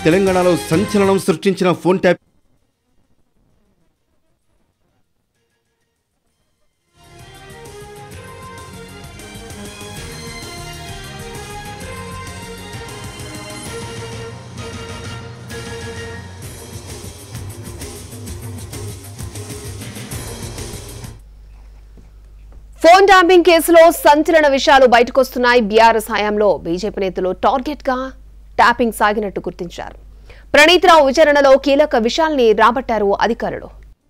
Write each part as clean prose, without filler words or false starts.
తెలంగాణలో సంచలనం సృష్టించిన ఫోన్ ట్యాప్ ఫోన్ ట్యాంపింగ్ కేసులో సంచలన విషయాలు బయటకొస్తున్నాయి. బీఆర్ఎస్ హయాంలో బీజేపీ నేతలు టార్గెట్ గా ట్యాపింగ్ సాగినట్టు గుర్తించారు. ప్రణీత్ రావు విచారణలో కీలక విషయాల్ని రాబట్టారు అధికారులు.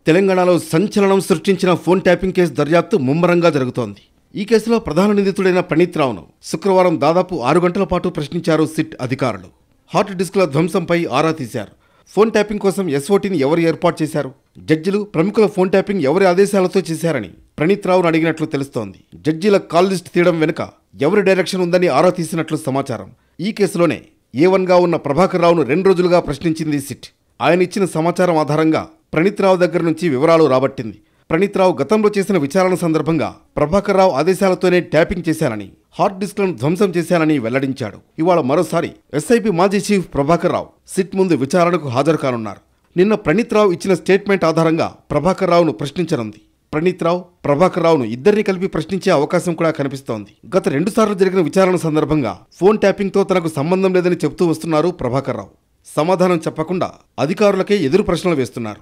తెలంగాణలో సంచలనం సృష్టించిన ఫోన్ ట్యాపింగ్ కేసు దర్యాప్తు ముమ్మరంగా జరుగుతోంది. ఈ కేసులో ప్రధాన నిందితుడైన ప్రణీత్ రావును శుక్రవారం దాదాపు 6 గంటల పాటు ప్రశ్నించారు సిట్ అధికారులు. హార్డ్ డిస్కుల ధ్వంసంపై ఆరా తీశారు. ఫోన్ ట్యాపింగ్ కోసం ఎస్ఓటీని ఎవరు ఏర్పాటు చేశారు, జడ్జిలు ప్రముఖుల ఫోన్ ట్యాపింగ్ ఎవరి ఆదేశాలతో చేశారని ప్రణీత్ రావును అడిగినట్లు తెలుస్తోంది. జడ్జీల కాల్ లిస్ట్ తీయడం వెనుక ఎవరి డైరెక్షన్ ఉందని ఆరా తీసినట్లు సమాచారం. ఈ కేసులోనే A1గా ఉన్న ప్రభాకర్ రావును 2 రోజులుగా ప్రశ్నించింది సిట్. ఆయన ఇచ్చిన సమాచారం ఆధారంగా ప్రణీత్ రావు దగ్గర నుంచి వివరాలు రాబట్టింది. ప్రణీత్ రావు గతంలో చేసిన విచారణ సందర్భంగా ప్రభాకర్ రావు ఆదేశాలతోనే ట్యాపింగ్ చేశానని, హార్డ్ డిస్క్లను ధ్వంసం చేశానని వెల్లడించాడు. ఇవాళ మరోసారి ఎస్ఐపి మాజీ చీఫ్ ప్రభాకర్ రావు సిట్ ముందు విచారణకు హాజరు కానున్నారు. నిన్న ప్రణీత్ రావు ఇచ్చిన స్టేట్మెంట్ ఆధారంగా ప్రభాకర్ రావును ప్రశ్నించనుంది. ప్రణీత్ రావు, ప్రభాకర్ రావును ఇద్దరిని కలిపి ప్రశ్నించే అవకాశం కూడా కనిపిస్తోంది. గత 2 సార్లు జరిగిన విచారణ సందర్భంగా ఫోన్ ట్యాపింగ్తో తనకు సంబంధం లేదని చెబుతూ వస్తున్నారు ప్రభాకర్ రావు. సమాధానం చెప్పకుండా అధికారులకే ఎదురు ప్రశ్నలు వేస్తున్నారు.